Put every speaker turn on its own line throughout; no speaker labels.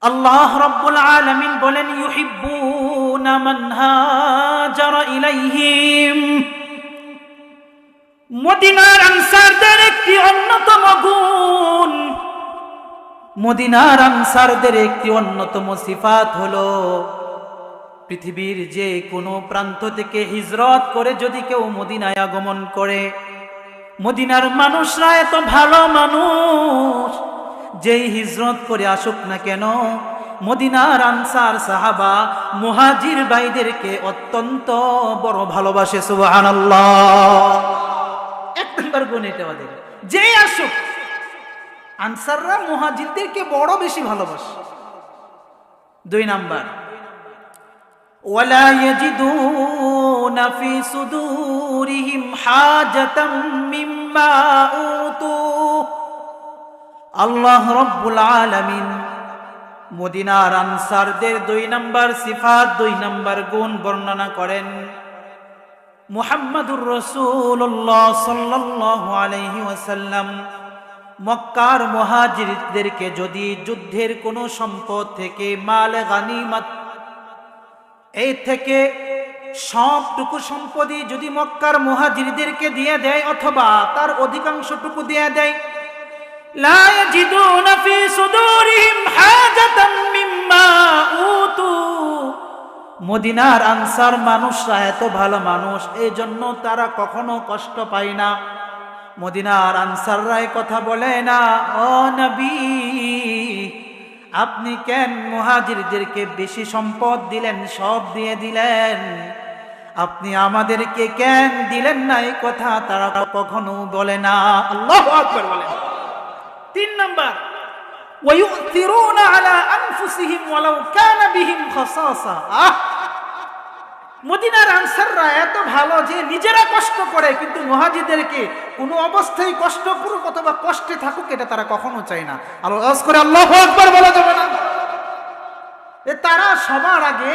আল্লাহ রাব্বুল আলামিন বলেন, ইউহিব্বুনা মান হাজারা ইলাইহিম। মদিনার আনসারদের একটি অন্যতম গুণ, মদিনার আনসারদের একটি অন্যতম সিফাত হলো, পৃথিবীর যে কোনো প্রান্ত থেকে হিজরত করে যদি কেউ মদিনায় আগমন করে, মদিনার মানুষরা এত ভালো মানুষ, যেই হিজরত করে আসুক না কেন, মদিনার আনসার সাহাবা মুহাজির ভাইদেরকে অত্যন্ত বড় ভালোবাসে। সুবহানাল্লাহ। এক নম্বর গুণ এটা ওদের, যেই আসুক আনসাররা মুহাজিরদেরকে বড় বেশি ভালোবাসে। দুই নাম্বার, ওয়ালা ইয়াজিদুনা ফি সুদুরিহিম হাজাতাম মিম্মা উতু। আল্লাহ রাব্বুল আলামিন মদিনার আনসারদের দুই নাম্বার সিফাত, দুই নাম্বার গুণ বর্ণনা করেন। মুহাম্মাদুর রাসূলুল্লাহ সাল্লাল্লাহু আলাইহি ওয়াসাল্লাম মক্কার মুহাজিরদেরকে যদি যুদ্ধের কোনো সম্পদ থেকে, মাল গানিমত, এই থেকে সবটুকু সম্পদই যদি মক্কার মুহাজিরদেরকে দিয়ে দেয় অথবা তার অধিকাংশটুকু দিয়ে দেয়, লা ইয়াজিদুনা ফি সুদুরিহিম হাজাতাম মিম্মা উতু। মদিনার আনসার মানুষরা এত ভালো মানুষ, এই জন্য তারা কখনো কষ্ট পায় না। মদিনার আনসাররা কথা বলে না, ও নবী আপনি কেন মুহাজিরদেরকে বেশি সম্পদ দিলেন, সব দিয়ে দিলেন, আপনি আমাদেরকে কেন দিলেন না, এই কথা তারা কখনো বলে না। আল্লাহু আকবার বলেন। তিন নাম্বার, ওয়ায়ুথিরুনা আলা আনফুসিহিম ওয়ালাউ কানা বিহিম খাসাসা। মদিনার আনসাররা এত ভালো যে নিজেরা কষ্ট করে, কিন্তু মুহাজিরদেরকে কোনো অবস্থায় কষ্ট করুক অথবা কষ্টে থাকুক এটা তারা কখনো চায় না। আওয়াজ করে আল্লাহু আকবার বলা যাবে না? তারা সবার আগে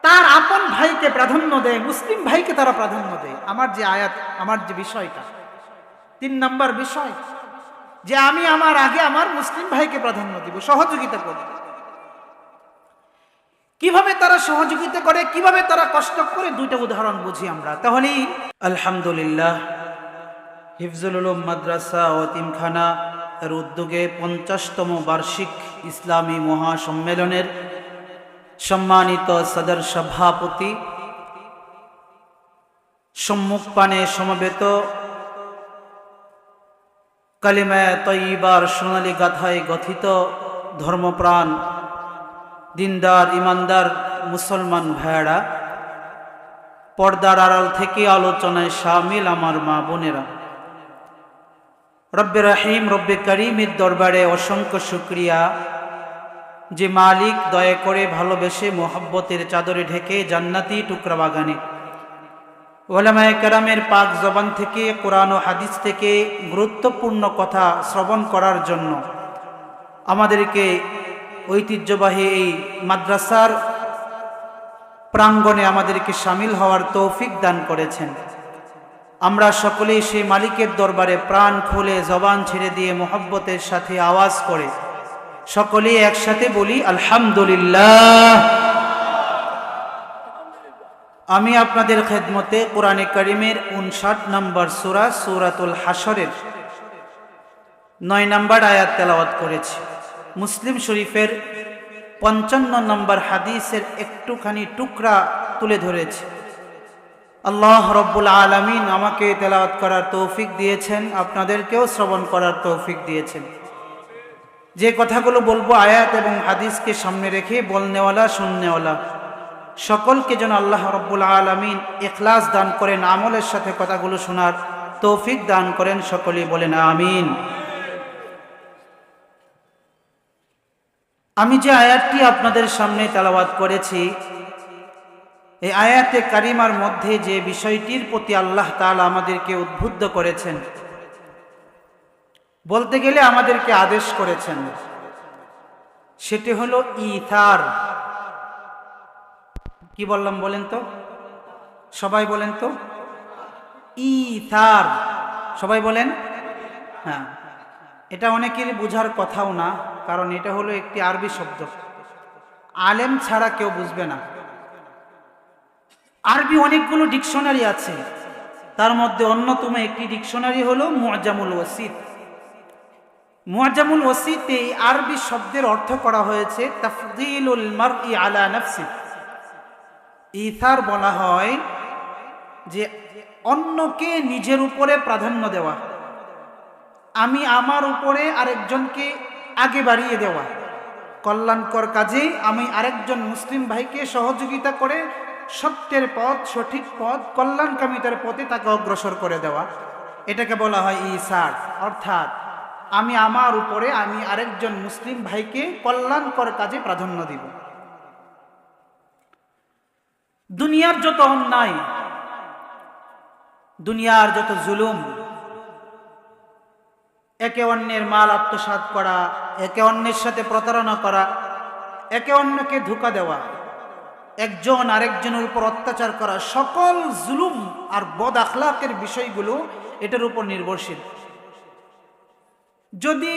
তার আপন ভাইকে প্রাধান্য দেয়, মুসলিম ভাইকে তারা প্রাধান্য দেয়। আমার যে আয়াত, আমার যে বিষয়টা, তিন নাম্বার বিষয়, যে আমি আমার আগে আমার মুসলিম ভাইকে প্রাধান্য দিব, সহযোগিতা করব। কিভাবে তারা সহযোগিতা করে, কিভাবে তারা কষ্ট করে, দুইটা উদাহরণ বুঝি আমরা তাহলে। আলহামদুলিল্লাহ, হিফজুল উলুম মাদ্রাসা ও এতিমখানা এর উদ্যোগে 50তম বার্ষিক ইসলামী মহাসম্মেলনের সম্মানিত সদর সভাপতি, সম্মুখপানে সমবেত কালিমায়ে তয়্যিবার সোনালী গাথায় গথিত ধর্মপ্রাণ দিনদার ইমানদার মুসলমান ভাইয়েরা, পর্দার আড়াল থেকে আলোচনায় শামিল আমার মা বোনেরা, রব্বে রহিম রব্বে করিমের দরবারে অসংখ্য শুকরিয়া, যে মালিক দয়া করে ভালোবেসে মোহাব্বতের চাদরে ঢেকে জান্নাতি টুকরা বাগানে উলামায়ে কেরামের পাক জবান থেকে, কোরআন ও হাদিস থেকে গুরুত্বপূর্ণ কথা শ্রবণ করার জন্য আমাদেরকে ঐতিহ্যবাহী এই মাদ্রাসার প্রাঙ্গণে আমাদেরকে শামিল হওয়ার তৌফিক দান করেছেন। আমরা সকলেই সেই মালিকের দরবারে প্রাণ খুলে জবান ছেড়ে দিয়ে মোহাব্বতের সাথে আওয়াজ করে সকলেই একসাথে বলি আলহামদুলিল্লাহ। আমি আপনাদের খেদমতে কোরআনে কারিমের 59 নম্বর সূরা সূরাতুল হাশরের 9 নম্বর আয়াত তেলাওয়াত করেছি। মুসলিম শরীফের 55 নম্বর হাদিসের একটুখানি টুকরা তুলে ধরেছি। আল্লাহ রব্বুল আলামিন আমাকে তেলাওয়াত করার তৌফিক দিয়েছেন, আপনাদেরকেও শ্রবণ করার তৌফিক দিয়েছেন। যে কথাগুলো বলবো আয়াত এবং হাদিসকে সামনে রেখে বলনেওয়ালা শুননেওয়ালা সকলকে যেন আল্লাহ রব্বুল আলামিন ইখলাস দান করেন, আমলের সাথে কথাগুলো শোনার তৌফিক দান করেন। সকলেই বলেন আমিন। আমি যে আয়াতটি আপনাদের সামনে তেলাওয়াত করেছি, এই আয়াতে কারিমার মধ্যে যে বিষয়টির প্রতি আল্লাহ তাআলা আমাদেরকে উদ্বুদ্ধ করেছেন, বলতে গেলে আমাদেরকে আদেশ করেছেন, সেটি হলো ইথার। কি বললাম বলেন তো? সবাই বলেন তো, ইথার। সবাই বলেন। হ্যাঁ, এটা অনেকেরই বোঝার কথাও না, কারণ এটা হলো একটি আরবি শব্দ, আলেম ছাড়া কেউ বুঝবে না। আরবি অনেকগুলো ডিকশনারি আছে, তার মধ্যে অন্যতম একটি ডিকশনারি হলো মুআজামুল ওয়াসিত। মুআজামুল ওয়াসিতে এই আরবি শব্দের অর্থ করা হয়েছে তাফদীলুল মারই আলা নাফসি। ইথার বলা হয় যে অন্যকে নিজের উপরে প্রাধান্য দেওয়া, আমি আমার উপরে আরেকজনকে আগে বাড়িয়ে দেওয়া, কল্যাণকর কাজে আমি আরেকজন মুসলিম ভাইকে সহযোগিতা করে সত্যের পথ, সঠিক পথ, কল্যাণকামিতার পথে তাকে অগ্রসর করে দেওয়া, এটাকে বলা হয় ইসার। অর্থাৎ আমি আমার উপরে আমি আরেকজন মুসলিম ভাইকে কল্যাণকর কাজে প্রাধান্য দিব। দুনিয়ার যত অন্যায়, দুনিয়ার যত জুলুম, একে অন্যের মাল আত্মসাৎ করা, একে অন্যের সাথে প্রতারণা করা, একে অন্যকে ধোঁকা দেওয়া, একজন আরেকজনের উপর অত্যাচার করা, সকল জুলুম আর বদ আখলাকের বিষয়গুলো এটার উপর নির্ভরশীল। যদি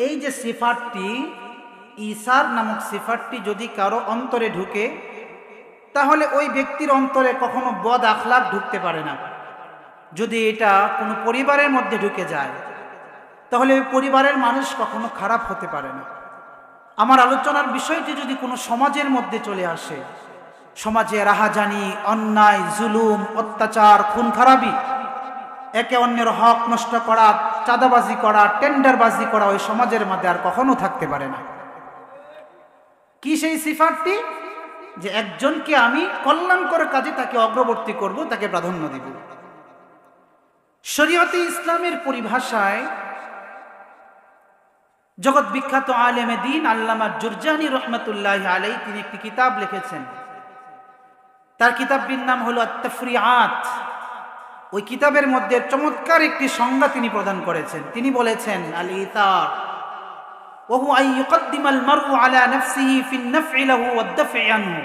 এই যে সিফাতটি, ইসার নামক সিফাতটি যদি কারো অন্তরে ঢুকে, তাহলে ওই ব্যক্তির অন্তরে কখনো বদ আখলাক ঢুকতে পারে না। যদি এটা কোনো পরিবারের মধ্যে ঢুকে যায়, তাহলে ওই পরিবারের মানুষ কখনো খারাপ হতে পারে না। আমার আলোচনার বিষয়টি যদি কোনো সমাজের মধ্যে চলে আসে, সমাজে রাহাজানি, অন্যায়, জুলুম, অত্যাচার, খুন খারাপি, একে অন্যের হক নষ্ট করা, চাঁদাবাজি করা, টেন্ডারবাজি করা ওই সমাজের মধ্যে আর কখনো থাকতে পারে না। কি সেই সিফাতটি? যে একজনকে আমি কল্যাণকর কাজে তাকে অগ্রবর্তী করব, তাকে প্রাধান্য দিব। শরীয়তে ইসলামের পরিভাষায় জগৎ বিখ্যাত আলেমে দ্বীন আল্লামা জুরজানি রহমতুল্লাহ আলাইহি তিনি একটি কিতাব লিখেছেন। তার কিতাবটির নাম হলো আত-তাফরিআত। ওই কিতাবের মধ্যে চমৎকার একটি সংজ্ঞা তিনি প্রদান করেছেন। তিনি বলেছেন, আল ইতার ওয়া হুয়া আন ইউকদ্দিমাল মারউ আলা নাফসিহি ফিন নাফই লাহু ওয়াদ দাফই আনহু।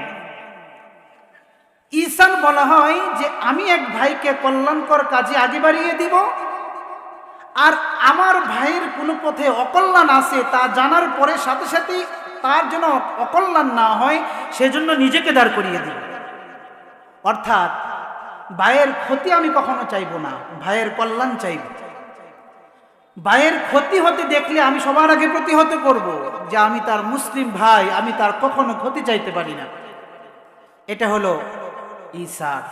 ইহসান বলা হয় যে আমি এক ভাইকে কল্যাণকর কাজে আগে বাড়িয়ে দিব, আর আমার ভাইয়ের কোনো পথে অকল্যাণ আছে তা জানার পরে সাথে সাথেই তার জন্য অকল্যাণ না হয় সেজন্য নিজেকে দাঁড় করিয়ে দিব। অর্থাৎ ভাইয়ের ক্ষতি আমি কখনো চাইব না, ভাইয়ের কল্যাণ চাইব। ভাইয়ের ক্ষতি হতে দেখলে আমি সবার আগে প্রতিহত করব, যে আমি তার মুসলিম ভাই, আমি তার কখনো ক্ষতি চাইতে পারি না। এটা হলো ইসার।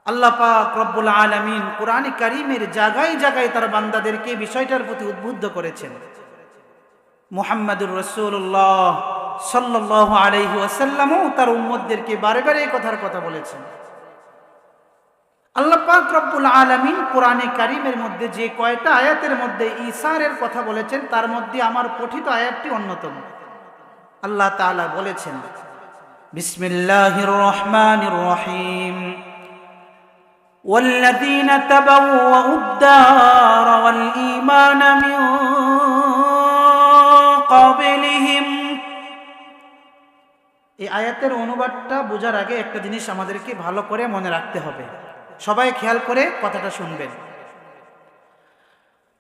আল্লাহ পাক রব্বুল আলামিন কুরআনে কারীমের জায়গায় জায়গায় তার বান্দাদেরকে বিষয়টার প্রতি উদ্বুদ্ধ করেছেন। মুহাম্মাদুর রাসূলুল্লাহ সাল্লাল্লাহু আলাইহি ওয়াসাল্লামও তার উম্মতদেরকে বারে বারে এই কথার কথা বলেছেন। আল্লাহ পাক রব্বুল আলামিন কুরআনে কারীমের মধ্যে যে কয়টা আয়াতের মধ্যে ইসারের কথা বলেছেন, তার মধ্যে আমার পঠিত আয়াতটি অন্যতম। আল্লাহ তাআলা বলেছেন, বিসমিল্লাহির রহমানির রহিম, والذين تبوأوا الدار والإيمان من قبلهم। এই আয়াতের অনুবাদটা বোঝার আগে একটা জিনিস আমাদেরকে ভালো করে মনে রাখতে হবে। সবাই খেয়াল করে কথাটা শুনবেন।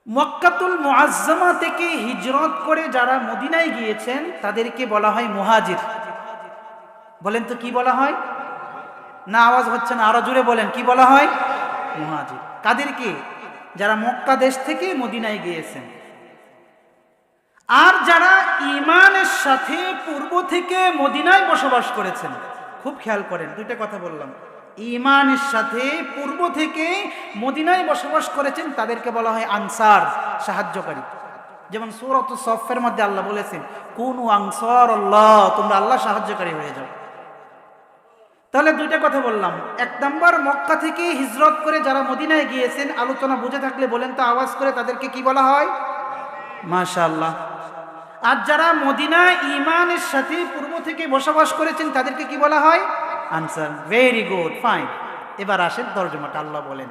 মক্কাতুল মুআজ্জামা থেকে হিজরত করে যারা মদিনায় গিয়েছেন তাদেরকে বলা হয় মুহাজির। বলেন তো কি বলা হয়? না, আওয়াজ হচ্ছে না, আরো জোরে বলেন, কি বলা হয়? মুহাজির। কাদেরকে? যারা মক্কা দেশ থেকে মদিনায় গিয়েছেন। আর যারা ঈমানের সাথে পূর্ব থেকে মদিনায় বসবাস করেছেন। খুব খেয়াল করেন, দুইটা কথা বললাম। ঈমানের সাথে পূর্ব থেকে মদিনায় বসবাস করেছেন তাদেরকে বলা হয় আনসার, সাহায্যকারী। যেমন সূরাতুস সফের মধ্যে আল্লাহ বলেছেন, কুনু আনসারাল্লাহ, তোমরা আল্লাহ সাহায্যকারী হয়ে যাও। তাহলে দুইটা কথা বললাম। এক নাম্বার, মক্কা থেকে হিজরত করে যারা মদিনায় গিয়েছেন, আলোচনা বুঝে থাকলে বলেন তো আওয়াজ করে, তাদেরকে কি বলা হয়? মাশাআল্লাহ। আর যারা মদিনায় ঈমানের সাথে পূর্ব থেকে বসবাস করেছেন তাদেরকে কি বলা হয়? আনসার। Very good, fine. এবার আসেন তরজমাটা। আল্লাহ বলেন,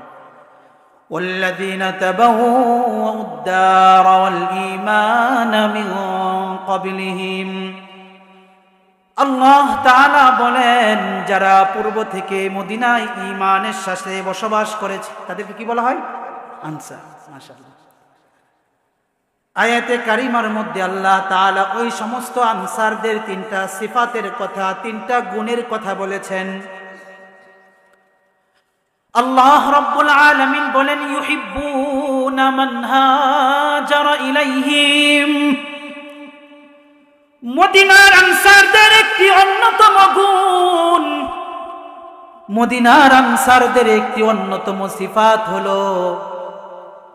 ওয়াল্লাযীনা তাবাওয়াউদ দার ওয়াল ঈমান মিন ক্বাবলিহিম। আল্লাহ তাআলা বলেন, যারা পূর্ব থেকে মদিনায় ঈমানের সাথে বসবাস করেছে তাদেরকে কি বলা হয়? আনসার। মাশাআল্লাহ। আয়াতে কারিমার মধ্যে আল্লাহ তাআলা ওই সমস্ত আনসারদের তিনটা সিফাতের কথা, তিনটা গুণের কথা বলেছেন। আল্লাহ রাব্বুল আলামিন বলেন, ইউহিব্বুনা মান হাজারা ইলাইহিম। মদিনার আনসারদের একটি অন্যতম গুণ, মদিনার আনসারদের একটি অন্যতম সিফাত হলো,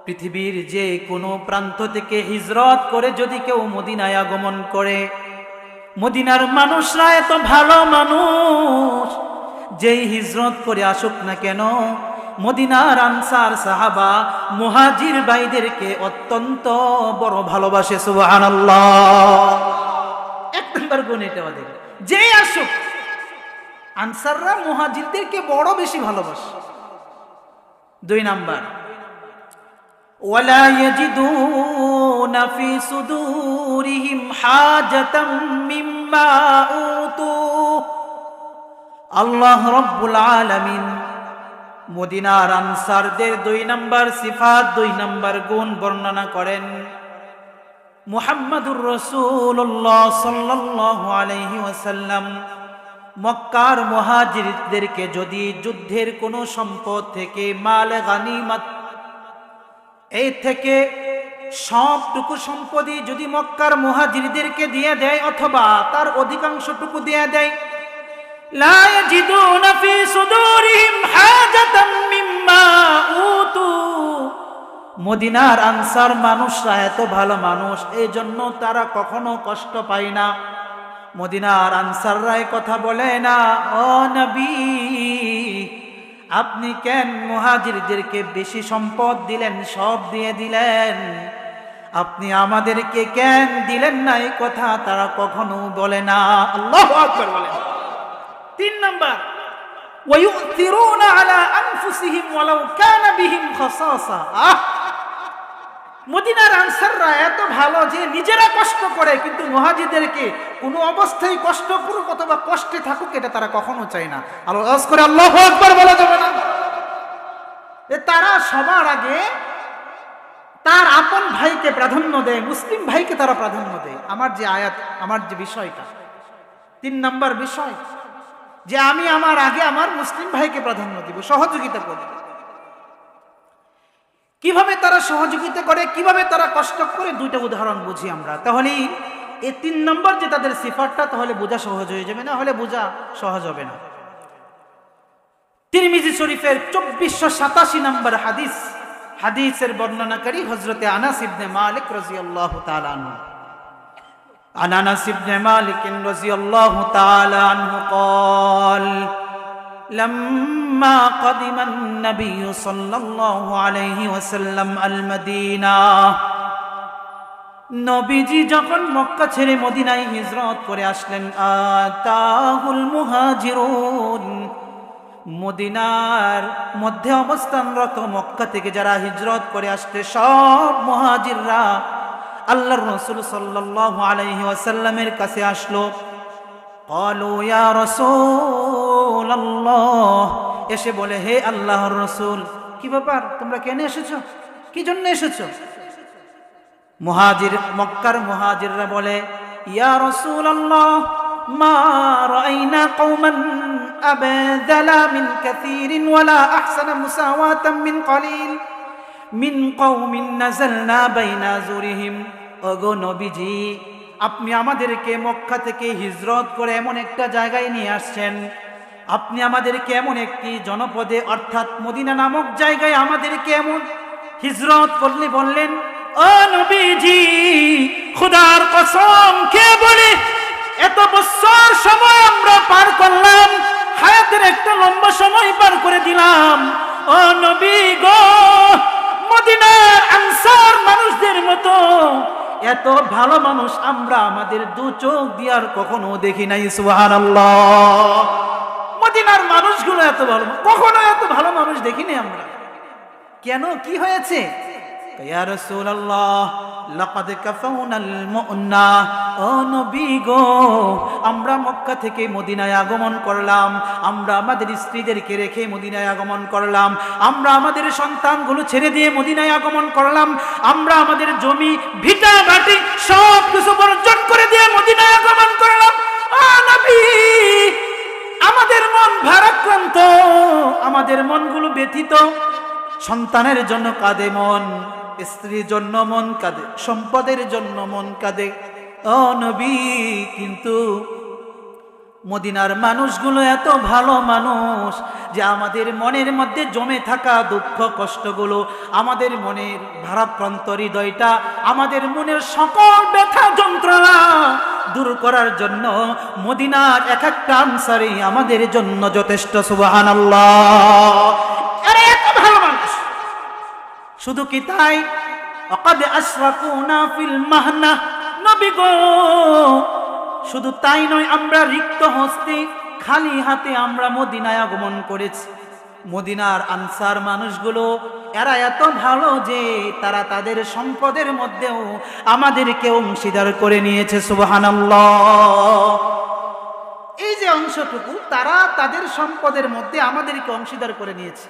পৃথিবীর যে কোনো প্রান্ত থেকে হিজরত করে যদি কেউ মদিনায় আগমন করে, মদিনার মানুষরা এত ভালো মানুষ, যেই হিজরত করে আসুক না কেন, মদিনার আনসার সাহাবা মুহাজির ভাইদেরকে অত্যন্ত বড় ভালোবাসে। সুবহানাল্লাহ। এক নম্বর গুণ এটা ওদের, যেই আসুক আনসাররা মুহাজিরদেরকে বড় বেশি ভালোবাসে। দুই নাম্বার, ওয়ালা ইয়াজিদুনা ফি সুদুরিহিম হাজাতাম মিম্মা উতু। আল্লাহ রাব্বুল আলামিন মদিনার আনসারদের দুই নাম্বার সিফাত, দুই নাম্বার গুণ বর্ণনা করেন। মুহাম্মাদুর রাসূলুল্লাহ সাল্লাল্লাহু আলাইহি ওয়াসাল্লাম মক্কার মুহাজিরদেরকে যদি যুদ্ধের কোনো সম্পদ থেকে, মাল গানিমত, এই থেকে সবটুকু সম্পদই যদি মক্কার মুহাজিরদেরকে দিয়ে দেয় অথবা তার অধিকাংশটুকু দিয়ে দেয়, লা ইয়াজিদুনা ফি সুদুরিহিম হাজাতাম মিম্মা উতু। মদিনার আনসার মানুষরা এত ভালো মানুষ, এই জন্য তারা কখনো কষ্ট পায় না। মদিনার আনসাররা কথা বলে না, ও নবী আপনি কেন মুহাজিরদেরকে বেশি সম্পদ দিলেন, সব দিয়ে দিলেন, আপনি আমাদেরকে কেন দিলেন না, এই কথা তারা কখনো বলে না। আল্লাহু আকবার বলেন। তিন নাম্বার, ওয়ায়ুথিরুনা আলা আনফুসিহিম ওয়ালাউ কানা বিহিম খাসাসা। মদিনার আনসাররা এত ভালো যে নিজেরা কষ্ট করে, কিন্তু মুহাজিরদেরকে কোনো অবস্থায় কষ্ট করুক অথবা কষ্টে থাকুক এটা তারা কখনো চায় না। আওয়াজ করে আল্লাহু আকবার বলা যাবে না? তারা সবার আগে তার আপন ভাইকে প্রাধান্য দেয়, মুসলিম ভাইকে তারা প্রাধান্য দেয়। আমার যে আয়াত, আমার যে বিষয়টা, তিন নাম্বার বিষয়, যে আমি আমার আগে আমার মুসলিম ভাইকে প্রাধান্য দিব, সহযোগিতা করব। কিভাবে তারা সহযোগিতা করে, কিভাবে তারা কষ্ট করে, দুইটা উদাহরণ বুঝি আমরা। তাহলে এই তিন নম্বর যে তাদের সিফাতটা, তাহলে বোঝা সহজ হয়ে যাবে, না হলে বোঝা সহজ হবে না। তিরমিজি শরীফের 2487 নম্বর হাদিস, হাদিসের বর্ণনাকারী হযরতে আনাস ইবনে মালিক রাদিয়াল্লাহু তাআলা আনহু। عن أنس بن مالك رضي الله تعالى عنه قال لما قدم النبي صلى الله عليه وسلم المدينة। নবীজি যখন মক্কা ছেড়ে মদিনায় হিজরত করে আসলেন, আতাহুল মুহাজিরুন, মদিনার মধ্যে অবস্থানরত মক্কা থেকে যারা হিজরত করে আসছে সব মুহাজিররা আল্লাহর রাসূল সাল্লাল্লাহু আলাইহি ওয়াসাল্লামের কাছে আসলো। ক্বালু ইয়া রাসূলুল্লাহ, এসে বলে, হে আল্লাহর রাসূল, কি ব্যাপার, তোমরা কেন এসেছো, কি জন্য এসেছো? মুহাজির, মক্কার মুহাজিররা বলে, ইয়া রাসূলুল্লাহ মা রাআইনা কওমান আবদালা মিন কাসীরিন ওয়ালা আহসানা মুসাওয়াতাম মিন কলিল মিন কওমিন নাযালনা বাইনা যুরিহিম। ওগো নবীজি, আপনি আমাদেরকে মক্কা থেকে হিজরত করে এমন একটা জায়গায় নিয়ে আসছেন, আপনি আমাদেরকে এমন একটি জনপদে অর্থাৎ মদিনা নামক জায়গায় আমাদেরকে এমন হিজরত করলে বললেন, ও নবীজি খোদার কসম কে বলে এত বছর সময় আমরা পার করলাম, হায়াতের একটা লম্বা সময় পার করে দিলাম, ও নবী গো, মদিনার আনসার মানুষদের মতো এত ভালো মানুষ আমরা আমাদের দু চোখ দিয়ার কখনো দেখি নাই। সুবহানাল্লাহ। মদিনার মানুষগুলো এত ভালো, কখনো এত ভালো মানুষ দেখিনি আমরা। কেন, কি হয়েছে? ইয়া রাসূলুল্লাহ, লাকাদ কাফাউনাল মু'না, ও নবী গো, আমরা মক্কা থেকে মদিনায় আগমন করলাম, আমরা আমাদের স্ত্রীদেরকে রেখে মদিনায় আগমন করলাম, আমরা আমাদের সন্তানগুলো ছেড়ে দিয়ে মদিনায় আগমন করলাম, আমরা আমাদের জমি ভিটা বাটি সব কিছু বর্জন করে দিয়ে মদিনায় আগমন করলাম। ও নবী, আমাদের মন ভারাক্রান্ত, আমাদের মনগুলো ব্যথিত, সন্তানের জন্য কাঁদে মন, স্ত্রীর জন্য মন কাঁদে, সম্পদের জন্য মন কাঁদে। ও নবী, কিন্তু মদিনার মানুষগুলো এত ভালো মানুষ যে আমাদের মনের মধ্যে জমে থাকা দুঃখ কষ্টগুলো, আমাদের মনের ভারাক্রান্ত হৃদয়টা, আমাদের মনের সকল ব্যথা যন্ত্রণা দূর করার জন্য মদিনার এক একটা আনসারী আমাদের জন্য যথেষ্ট। সুবহানাল্লাহ, আরে এত ভালো মানুষ। শুধু কি তাই, ওয়াকাদ আশরাকুনা ফিল মাহনা, নবী গো, শুধু তাই নয়, আমরা রিক্ত হস্তে খালি হাতে আমরা মদিনায় আগমন করেছি। মদিনার আনসার মানুষগুলো এরা এত ভালো যে তারা তাদের সম্পদের মধ্যেও আমাদেরকে অংশীদার করে নিয়েছে। সুবহানাল্লাহ, এই যে অংশটুকু তারা তাদের সম্পদের মধ্যে আমাদেরকে অংশীদার করে নিয়েছে,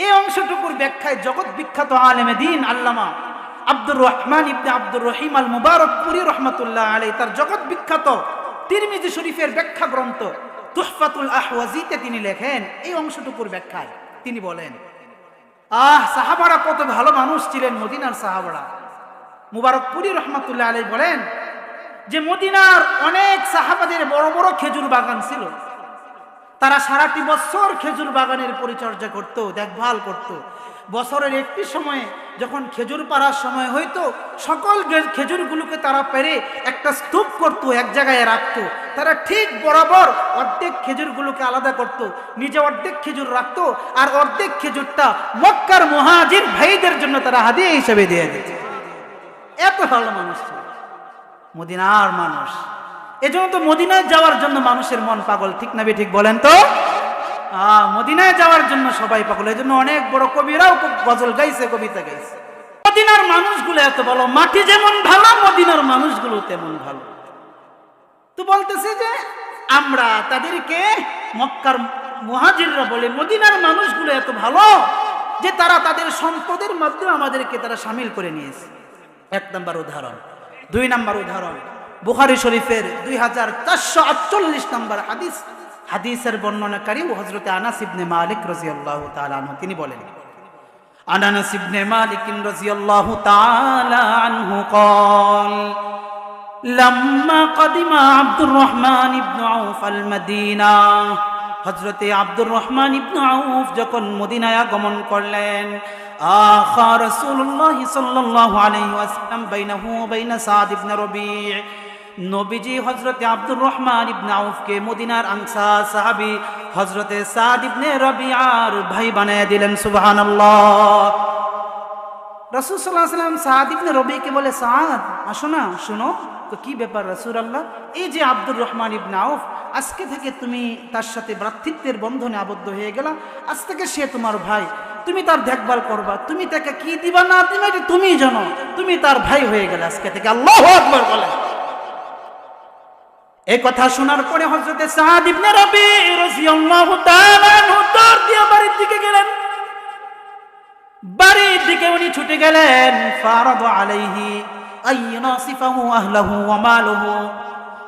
এই অংশটুকুর ব্যাখ্যায় জগৎ বিখ্যাত আলেমে দ্বীন আল্লামা আব্দুর রহমান ইবনে আব্দুর রহিম আল মুবারকপুরী রাহমাতুল্লাহ আলাইহি তার জগৎ বিখ্যাত তিরমিজি শরীফের ব্যাখ্যা গ্রন্থ তুহফাতুল আহওয়াজিতে তিনি লেখেন, এই অংশটুকুর ব্যাখ্যায় তিনি বলেন, সাহাবারা কত ভালো মানুষ ছিলেন মদিনার সাহাবারা। মুবারকপুরী রাহমাতুল্লাহ আলাইহি বলেন যে মদিনার অনেক সাহাবাদের বড় বড় খেজুর বাগান ছিল, তারা সারাটি বছর খেজুর বাগানের পরিচর্যা করত, দেখভাল করত। বছরের একটি সময়ে যখন খেজুর পাড়ার সময় হইতো, সকল খেজুরগুলোকে তারা পেরে একটা স্তূপ করত, এক জায়গায় রাখতো। তারা ঠিক বরাবর অর্ধেক খেজুরগুলোকে আলাদা করত, নিজে অর্ধেক খেজুর রাখতো, আর অর্ধেক খেজুরটা মক্কার মুহাজির ভাইদের জন্য তারা হাদিয়া হিসেবে দিয়ে দিত। এত ভালো মানুষ ছিল মদিনার মানুষ। এজন্য তো মদিনায় যাওয়ার জন্য মানুষের মন পাগল, ঠিক না ঠিক বলেন তো? মদিনায় যাওয়ার জন্য সবাই পাগল। এই জন্য অনেক বড় কবিরাও গজল গাইছে, কবিতা গাইছে। মদিনার মানুষগুলো এত ভালো, মাটি যেমন ভালো মদিনার মানুষগুলো তেমন ভালো। তো বলতেছে যে আমরা তাদেরকে মক্কার মুহাজিররা বলে, মদিনার মানুষগুলো এত ভালো যে তারা তাদের সম্পদের মাধ্যমে আমাদেরকে তারা শামিল করে নিয়েছে। এক নম্বর উদাহরণ। দুই নম্বর উদাহরণ, বুখারী শরীফের 2448 নম্বর হাদিস, হাদিসের বর্ণনাকারী হযরত আনাস ইবনে মালিক রাদিয়াল্লাহু তাআলা আনহু, তিনি বলেন, আনাস ইবনে মালিক রাদিয়াল্লাহু তাআলা আনহু قال لما قدم عبد الرحمن بن عوف المدينة, হযরত আব্দুর রহমান ইবনে আউফ যখন মদিনায় আগমন করলেন, আখা রাসূলুল্লাহ সাল্লাল্লাহু আলাইহি ওয়াসাল্লাম বাইনাহু ওয়া বাইনা সাদ ইবনে রবি', নবীজি হযরত আব্দুর রহমান ইবনে আউফকে মদিনার আনসার সাহাবী হযরত সাদ ইবনে রবি'আর ভাই বানায় দিলেন। সুবহানাল্লাহ। রাসূল সাল্লাল্লাহু আলাইহি ওয়াসাল্লাম সাদ ইবনে রবি'কে বলে, সাদ আসো না, শুনো তো কি ব্যাপার রাসূলুল্লাহ, এই যে আব্দুর রহমান ইবনে আউফ, আজকে থেকে তুমি তার সাথে ভ্রাতৃত্বের বন্ধনে আবদ্ধ হয়ে গেলা, আজ থেকে সে তোমার ভাই, তুমি তার দেখভাল করবা, তুমি তাকে কি দিবা না দিবা এটা তুমি জানো, তুমি তার ভাই হয়ে গেলে আজকে থেকে। আল্লাহু আকবার বলে। এই কথা শোনার পরে হযরত সাদ ইবনে রবি রাদিয়াল্লাহু তাআলা আনহু দৌড় দিয়ে বাড়ির দিকে গেলেন। বাড়ির দিকে উনি ছুটে গেলেন। ফারাদু আলাইহি আইনাসিফাহু আহলাহু ওয়া মালুহু,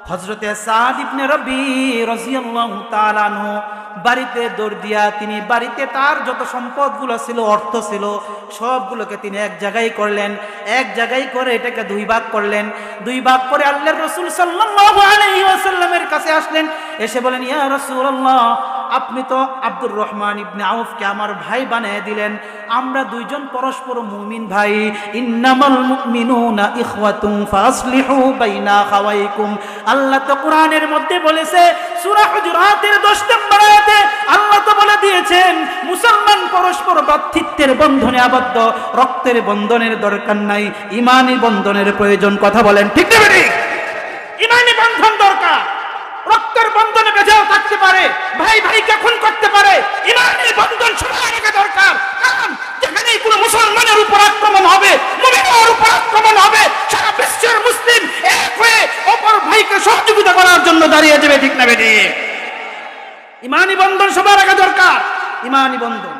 হযরত সাদ ইবনে রবি রাদিয়াল্লাহু তাআলা আনহু বাড়িতে দৌড় দিয়া তিনি বাড়িতে তার যত সম্পদগুলো ছিল, অর্থ ছিল, সবগুলোকে তিনি এক জায়গায় করলেন। এক জায়গায় করে এটাকে দুই ভাগ করলেন। দুই ভাগ করে আল্লাহর রাসূল সাল্লাল্লাহু আলাইহি ওয়াসাল্লামের কাছে আসলেন। এসে বলেন, ইয়া রাসূলুল্লাহ, আপনি তো আব্দুর রহমান ইবনে আউফকে আমার ভাই বানিয়ে দিলেন, আমরা দুইজন পরস্পর মুমিন ভাই। ইন্নামাল মুমিনুনা ইখওয়াতুন ফাসলিহু বাইনা আখাওয়াইকুম, আল্লাহ তো কোরআনের মধ্যে বলেছে, সূরা হুজুরাতের 10 নম্বর আয়াতে আল্লাহ তো বলে দিয়েছেন, মুসলমান পরস্পর ভ্রাতৃত্বের বন্ধনে আবদ্ধ, রক্তের বন্ধনের দরকার নাই, ঈমানি বন্ধনের প্রয়োজন। কথা বলেন ঠিক না ঠিক? ঈমানি বন্ধন দরকার, রক্তের বন্ধনে বেঁধে থাকতে পারে, ভাই ভাইকে খুন করতে পারে। ইমানের বন্ধন সবার রাখা দরকার। কারণ যেখানেই কোনো মুসলমানের উপর আক্রমণ হবে, মুমিনের উপর আক্রমণ হবে, সারা বিশ্বের মুসলিম এক হয়ে অপর ভাইকে সহযোগিতা করার জন্য দাঁড়িয়ে যাবে, ঠিক না বেটি? ইমানি বন্ধন সবার রাখা দরকার, ইমানি বন্ধন।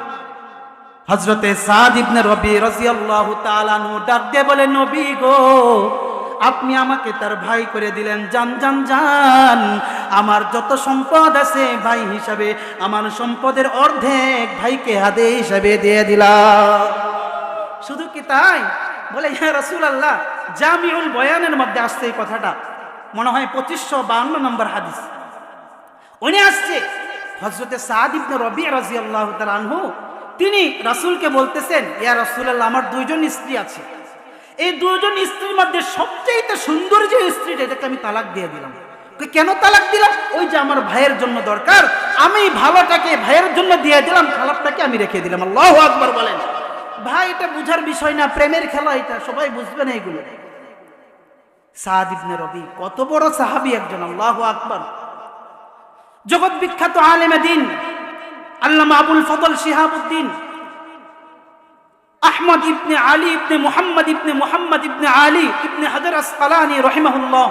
হযরতে সাদ ইবনে রবি রাদিয়াল্লাহু তাআলা আনহু ডাক দিয়ে বলে, নবী গো, আপনি আমাকে তার ভাই করে দিলেন, জান জান জান, আমার যত সম্পদ আছে ভাই হিসাবে, আমার সম্পদের অর্ধেক ভাইকে হাদে হিসাবে দিয়ে দিলাম। শুধু কি তাই? বলে, ইয়া রাসূলুল্লাহ, জামিউল বয়ানের মধ্যে আসছে এই কথাটা, মনে হয় 2552 নম্বর হাদিস। উনি আসছে হযরতে সাদ ইবনে রবি রাদিয়াল্লাহু তাআলা আনহু, তিনি রাসূলকে বলতেছেন, ইয়া রাসূলুল্লাহ, আমার দুইজন স্ত্রী আছে, এই দুজন স্ত্রীর মধ্যে সবচেয়ে সুন্দর যে স্ত্রীটা, এটাকে আমি তালাক দিয়ে দিলাম। কেন তালাক দিলাম? ওই যে আমার ভাইয়ের জন্য দরকার, আমি ভালোটাকে ভাইয়ের জন্য দিয়ে দিলাম, খারাপটাকে আমি রেখে দিলাম। আল্লাহু আকবার বলেন। ভাই, এটা বুঝার বিষয় না, প্রেমের খেলা এটা, সবাই বুঝবে না এগুলো। সাদ ইবনে রবি কত বড় সাহাবী একজন, আল্লাহু আকবার। জগৎ বিখ্যাত আলেমে দ্বীন আল্লামা আবুল ফজল শিহাবুদ্দিন আহমদ ইবনে আলী ইবনে মুহাম্মদ ইবনে আলী ইবনে হাজার আসকালানী রাহিমাহুল্লাহ,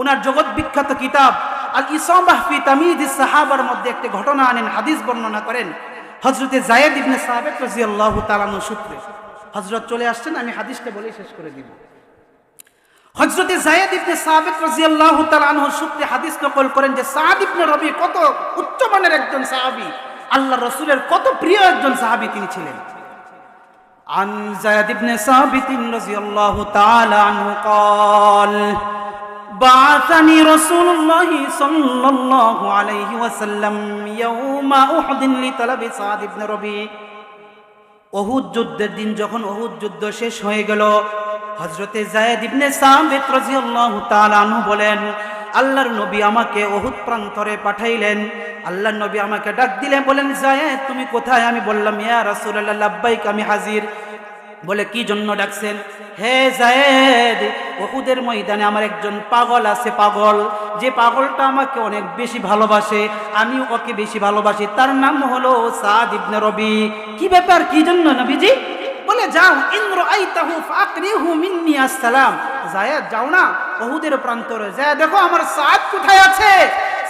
ওনার জগৎ বিখ্যাত কিতাব আল ইসাবাহ ফি তামিয়িজ সাহাবার মধ্যে একটি ঘটনা আনেন, হাদিস বর্ণনা করেন। হযরতে যায়েদ ইবনে সাবিত রাদিয়াল্লাহু তাআলা আনহু সূত্রে, হযরত চলে আসছেন, আমি হাদিসটা বলে শেষ করে দিব। হযরতে যায়েদ ইবনে সাবিত রাদিয়াল্লাহু তাআলা আনহু সূত্রে হাদিস নকল করেন যে সাদ ইবনে রবি কত উচ্চমানের একজন সাহাবী, আল্লাহর রাসূলের কত প্রিয় একজন সাহাবী তিনি ছিলেন। عن زيد بن ثابت رضي الله تعالى عنه قال بعثني رسول الله صلى الله عليه وسلم يوم أحد لطلب سعد بن ربيع। উহুদ যুদ্ধের দিন যখন উহুদ যুদ্ধ শেষ হয়ে গেল, হযরতে যায়েদ ইবনে সাবিত রাদিয়াল্লাহু তাআলা আনহু বলেন, আল্লাহর নবী আমাকে উহুদ প্রান্তরে পাঠাইলেন। আল্লাহর নবী আমাকে ডাক দিলেন, বলেন, যায়েদ তুমি কোথায়? আমি বললাম, ইয়া রাসূলুল্লাহ, লাব্বাইক, আমি হাজির। বলে, কি জন্য ডাকছেন? হে যায়েদ, উহুদের ময়দানে আমার একজন পাগল আছে, পাগল, যে পাগলটা আমাকে অনেক বেশি ভালোবাসে, আমি ওকে বেশি ভালোবাসি, তার নাম হলো সাদ ইবনে রবি। কি ব্যাপার, কি জন্য নবীজি? বলে, যাও, ইন রাআইতাহু ফাকরিহু মিন্নি আসসালাম। যায়েদ, যাও না উহুদের প্রান্তরে, যায় দেখো আমার সাদ কোথায় আছে,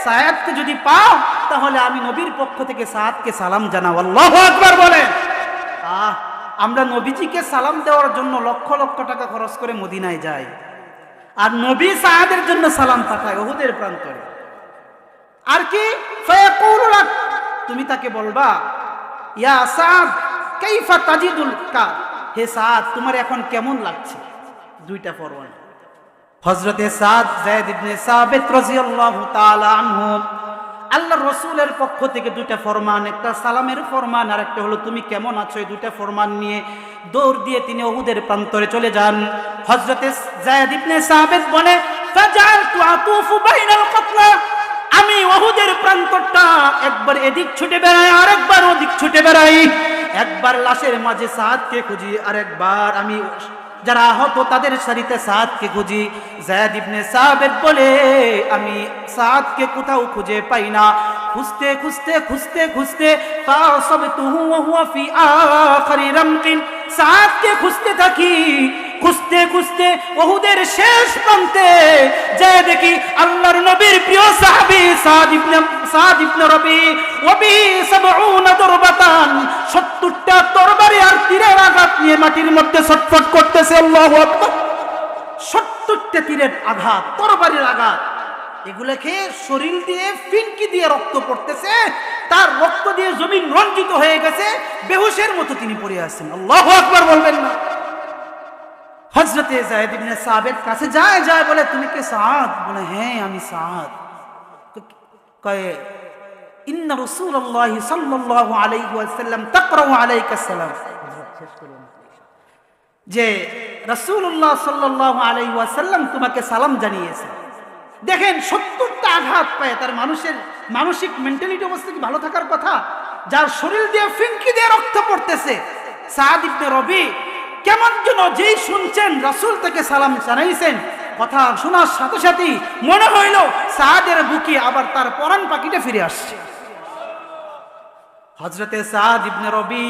সাদকে যদি পাও তাহলে আমি নবীর পক্ষ থেকে সাদকে সালাম জানাও। আল্লাহু আকবার বলেন। আমরা নবীজিকে সালাম দেওয়ার জন্য লক্ষ লক্ষ টাকা খরচ করে মদিনায় যাই, আর নবী সাদের জন্য সালাম পাঠায় উহুদের প্রান্তরে। আর কি, ফায়াকুলু লাক, তুমি তাকে বলবা, ইয়া সাদ কাইফা তাজিদুল কা, হে সাদ তোমার এখন কেমন লাগছে? দুইটা ফরমান। হযরতে সাদ যায়েদ ইবনে সাবিত রাদিয়াল্লাহু তাআলা আনহু, আল্লাহর রাসূলের পক্ষ থেকে দুইটা ফরমান, একটা সালামের ফরমান আর একটা হলো তুমি কেমন আছো, এই দুইটা ফরমান নিয়ে দৌড় দিয়ে তিনি উহুদের প্রান্তরে চলে যান। হযরতে যায়েদ ইবনে সাবিত বলে, ফাজালতু আতুফু বাইনাল কতলা, আমি উহুদের প্রান্তরটা একবার এদিক ছুটে বেড়াই আর একবার ওদিক ছুটে বেড়াই, একবার লাশের মাঝে সাদকে খুঁজি আর একবার আমি যারা আহত তাদের সারিতে সাদকে খুঁজি। যায়েদ ইবনে সাবিত বলে, আমি সাদকে কোথাও খুঁজে পাই না, খুঁজতে খুঁজতে খুঁজতে খুঁজতে ফাসাবতুহু ওয়া হুয়া ফি আখিরি রামকিন, সাদকে খুঁজতে থাকি, খুঁজতে খুঁজতে উহুদের শেষ প্রান্তে যায় দেখি আল্লাহর নবীর প্রিয় সাহাবী সাদ ইবনে রবি ওয়া বি 70 দরবাতান, 70টা তরবারি আর তীরের আঘাত নিয়ে মাটির মধ্যে ছটফট করতেছে। আল্লাহু আকবার। 70টা তীরের আঘাত, তরবারির আঘাত, এগুলো খেয়ে শরীর দিয়ে ফিনকি দিয়ে রক্ত পড়তেছে, তার রক্ত দিয়ে জমিন রঞ্জিত হয়ে গেছে, বেহুশের মতো তিনি পড়ে আছেন। আল্লাহু আকবার বলবেন না। হযরতে যায়েদ ইবনে সাবিত কাছে যায় বলে, তুমি কে সাদ? বলে, হ্যাঁ আমি সাদ। কয়, ইন্না রাসূলুল্লাহি সাল্লাল্লাহু আলাইহি ওয়াসাল্লাম তাকরাউ আলাইকা সালাম, যে রাসূলুল্লাহ সাল্লাল্লাহু আলাইহি ওয়াসাল্লাম তোমাকে সালাম জানিয়েছে। দেখেন 70টা আঘাত পায়, তার মানুষের মানসিক মেন্টালিটি অবস্থা কি ভালো থাকার কথা? যার শরীর দিয়ে ফিনকি দিয়ে রক্ত পড়তেছে। সাদ ইবনে রবি কেমন যেন যেই শুনছেন রাসূল তাকে সালাম জানাইছেন, কথা শোনার সাথে সাথেই মনে হইল সাদের বুকে আবার তার পরাণ পাখিটা ফিরে আসছে। হযরতে সাদ ইবনে রবি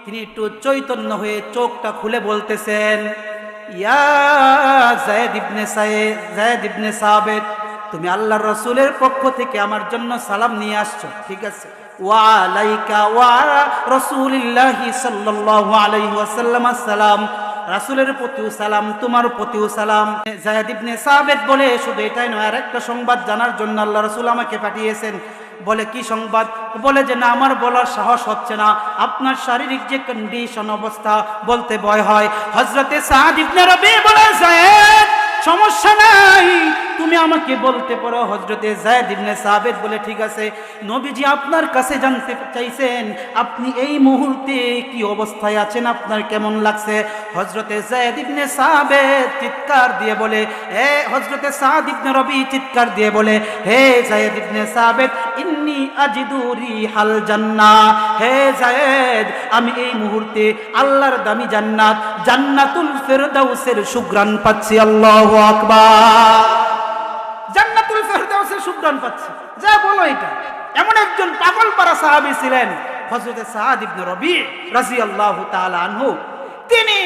তিনি একটু চৈতন্য হয়ে চোখটা খুলে বলতেছেন, ইয়া যায়েদ ইবনে সাবিত, তুমি আল্লাহর রাসূলের পক্ষ থেকে আমার জন্য সালাম নিয়ে আসছো, ঠিক আছে। ওয়া আলাইকা ওয়া রাসূলিল্লাহি সাল্লাল্লাহু আলাইহি ওয়াসাল্লাম আসসালাম, রাসূলের প্রতিও সালাম, তোমার প্রতিও সালাম। যায়েদ ইবনে সাবিত বলে, শুধু এটাই নয়, আরেকটা সংবাদ জানার জন্য আল্লাহ রাসূল আমাকে পাঠিয়েছেন। বলে কি সংবাদ? বলে যে না, আমার বলার সাহস হচ্ছে না, আপনার শারীরিক যে কন্ডিশন অবস্থা বলতে ভয় হয়। হযরতে সাদ ইবনে রবি বলে, যায়েদ সমস্যা নাই, তুমি আমাকে বলতে পারো। হযরতে যায়েদ ইবনে সাবিত বলে, ঠিক আছে, নবীজি আপনার কাছে জানতে চাইছেন আপনি এই মুহূর্তে কি অবস্থায় আছেন, আপনার কেমন লাগছে। হযরতে যায়েদ ইবনে সাবিত চিৎকার দিয়ে বলে, হে হযরতে সাদ ইবনে রবি চিৎকার দিয়ে বলে, হে যায়েদ ইবনে সাবিত, ইন্নী আজিদু রিহাল জান্নাহ, হে যায়েদ আমি এই মুহূর্তে আল্লাহর দামি জান্নাত জান্নাতুল ফেরদাউসের সুঘ্রাণ পাচ্ছি। আল্লাহু আকবার। জান্নাতুল ফেরদাউসের সুঘ্রাণ পাচ্ছি, যা বলো এটা। এমন একজন পাগল পারা সাহাবী ছিলেন হযরতে সাদ ইবনে রবি রাদিয়াল্লাহু তাআলা আনহু। তিনি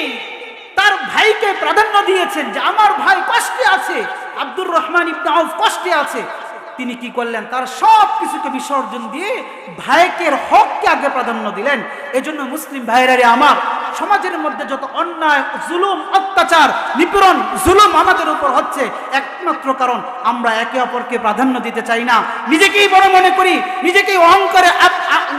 তার ভাইকে প্রাধান্য দিয়েছেন যে আমার ভাই কষ্টে আছে, আব্দুর রহমান ইবনে আউফ কষ্টে আছে। তিনি কি করলেন? তার সব কিছুকে বিসর্জন দিয়ে ভাইকে হককে আগে প্রাধান্য দিলেন। এজন্য মুসলিম ভাইরা আমার, সমাজের মধ্যে যত অন্যায়, জুলুম, অত্যাচার, নিপীড়ন, জুলুম আমাদের উপর হচ্ছে, একমাত্র কারণ আমরা একে অপরকে প্রাধান্য দিতে চাই না। নিজেকেই বড় মনে করি, নিজেকেই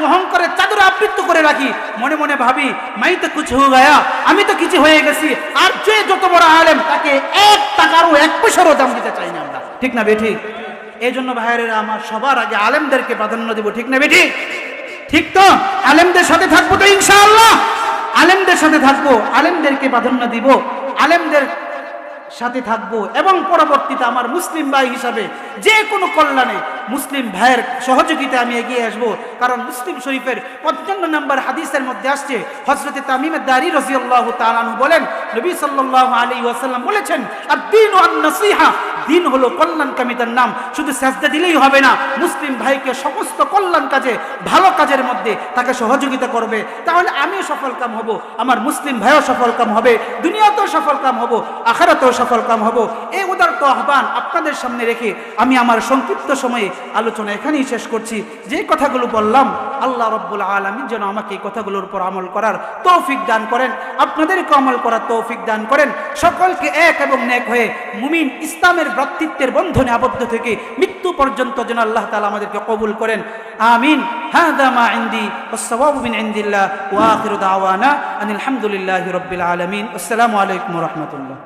অহংকারে চাদরে আবৃত করে রাখি। মনে মনে ভাবি মাই তো কিছু হয়ে গয়া, আমি তো কিছু হয়ে গেছি। আর যে যত বড় আলেম তাকে 1 টাকারও 1 পয়সারও দাম দিতে চাই না আমরা, ঠিক না বেঠিক? এই জন্য ভাইয়েরা আমার, সবার আগে আলেমদেরকে প্রাধান্য দেব, ঠিক না বেঠিক? ঠিক তো? আলেমদের সাথে থাকবো তো ইনশাআল্লাহ, আলেমদের সাথে থাকবো, আলেমদেরকে প্রাধান্য দিব, আলেমদের সাথে থাকবো। এবং পরবর্তীতে আমার মুসলিম ভাই হিসাবে যে কোনো কল্যাণে মুসলিম ভাইয়ের সহযোগিতা আমি এগিয়ে আসবো। কারণ মুসলিম শরীফের 55 নম্বর হাদিসের মধ্যে আসছে, হযরতে তামিম আদ-দারি রাদিয়াল্লাহু তাআলা আনহু বলেন, নবী সাল্লাল্লাহু আলাইহি ওয়াসাল্লাম বলেছেন, আদ-দীনু আন-নাসিহা, দিন হলো কল্যাণকামিতার নাম। শুধু সাজদা দিলেই হবে না, মুসলিম ভাইকে সমস্ত কল্যাণ কাজে, ভালো কাজের মধ্যে তাকে সহযোগিতা করবে। তাহলে আমিও সফলকাম হব, আমার মুসলিম ভাইও সফলকাম হবে, দুনিয়াতেও সফলকাম হব, আখিরাতেও সফলকাম হব। এই উদারত আহ্বান আপনাদের সামনে রেখে আমি আমার সংক্ষিপ্ত সময়ে আলোচনা এখানেই শেষ করছি। যে কথাগুলো বললাম, আল্লাহ রাব্বুল আলামিন যেন আমাকে এই কথাগুলোর উপর আমল করার তৌফিক দান করেন, আপনাদেরকে আমল করার তৌফিক দান করেন। সকলকে এক এবং নেক হয়ে মুমিন ইসলামের ভ্রাতৃত্বের বন্ধনে আবদ্ধ থেকে মৃত্যু পর্যন্ত যেন আল্লাহ তাআলা আমাদেরকে কবুল করেন। আমিন। হাদা মা ইনদি ওয়াস-সাওয়াবু মিন ইনদিল্লাহ ওয়া আখিরু দাওয়ানা আনিল হামদুলিল্লাহি রাব্বিল আলামিন। আসসালামু আলাইকুম ওয়া রাহমাতুল্লাহ।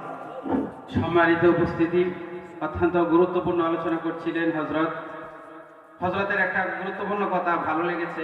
সম্মানিত উপস্থিতি, অত্যন্ত গুরুত্বপূর্ণ আলোচনা করছিলেন হযরতের একটা গুরুত্বপূর্ণ কথা ভালো লেগেছে।